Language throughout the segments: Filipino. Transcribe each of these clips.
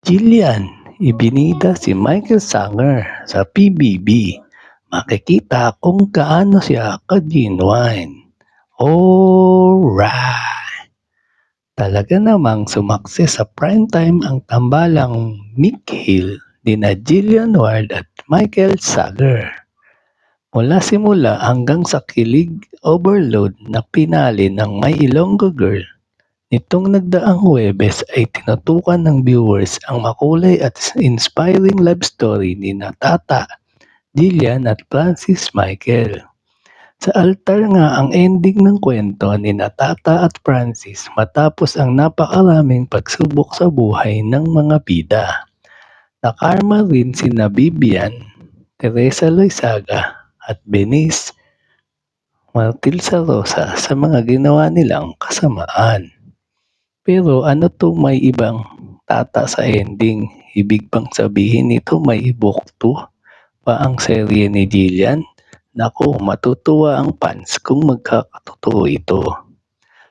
Jillian, ibinida si Michael Sanger sa PBB. Makikita kung gaano siya ka-genuine. Alright! Talaga namang sumakses sa primetime ang tambalang Mick Hill dina Jillian Ward at Michael Sanger. Mula simula hanggang sa kilig overload na pinali ng My Ilonggo Girl, nitong nagdaang Huwebes ay tinutukan ng viewers ang makulay at inspiring love story ni Tata, Jillian at Francis Michael. Sa altar nga ang ending ng kwento ni Tata at Francis matapos ang napakaraming pagsubok sa buhay ng mga bida. Nakarma rin sina Bibian, Teresa Loizaga at Benice Martil Rosa sa mga ginawa nilang kasamaan. Pero ano to, may ibang tata sa ending? Ibig bang sabihin nito may book 2 pa ang serye ni Jillian? Naku, matutuwa ang fans kung magkakatotoo ito.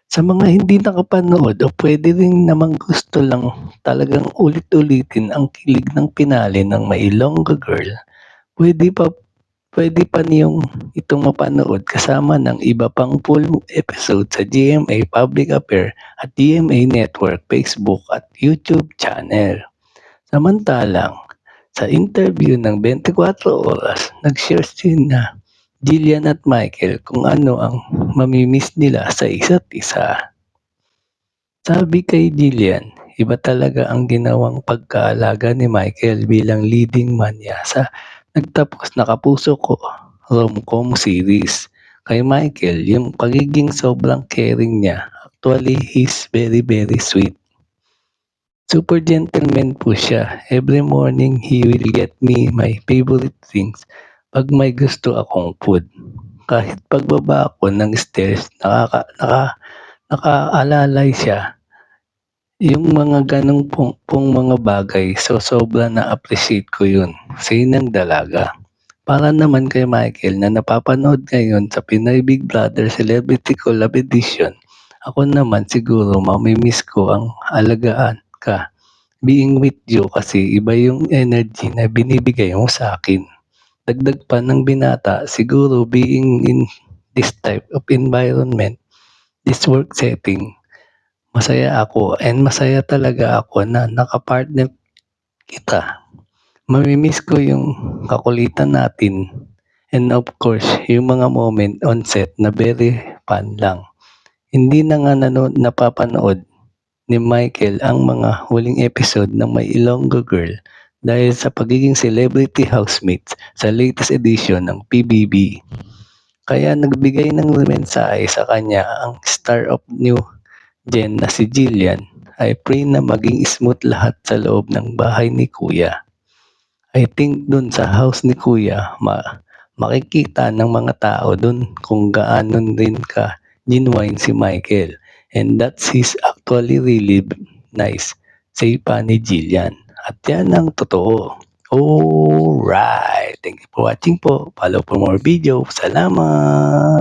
Sa mga hindi nakapanood o pwede rin namang gusto lang talagang ulit-ulitin ang kilig ng pinali ng My Ilonggo Girl, pwede pa niyong itong mapanood kasama ng iba pang full episode sa GMA Public Affair at GMA Network Facebook at YouTube channel. Samantalang, sa interview ng 24 Oras, nag-share sina Jillian at Michael kung ano ang mamimiss nila sa isa't isa. Sabi kay Jillian, iba talaga ang ginawang pagkaalaga ni Michael bilang leading man niya sa nagtapos na Kapuso Ko rom-com series. Kay Michael, yung pagiging sobrang caring niya, actually he's very very sweet. Super gentleman po siya. Every morning he will get me my favorite things pag may gusto akong food. Kahit pagbaba ako ng stairs, nakaalalay siya. Yung mga ganong pong mga bagay, so sobra na appreciate ko yun sa inang dalaga. Para naman kay Michael na napapanood ngayon sa Pinoy Big Brother Celebrity Collab Edition, ako naman siguro mamimiss ko ang alagaan ka, being with you, kasi iba yung energy na binibigay mo sa akin. Dagdag pa ng binata, siguro being in this type of environment, this work setting, masaya ako and masaya talaga ako na nakapartner kita. Mamimiss ko yung kakulitan natin and of course, yung mga moment on set na very fun lang. Hindi na nga napapanood ni Michael ang mga huling episode ng My Ilonggo Girl dahil sa pagiging celebrity housemates sa latest edition ng PBB. Kaya nagbigay ng mensahe sa kanya ang star of new gen na si Jillian. I pray na maging smooth lahat sa loob ng bahay ni Kuya. I think dun sa house ni Kuya, makikita ng mga tao dun kung gaano rin ka genuine si Michael. And that's his actually really nice, say pa ni Jillian. At yan ang totoo. Alright. Thank you for watching po. Follow for more video. Salamat.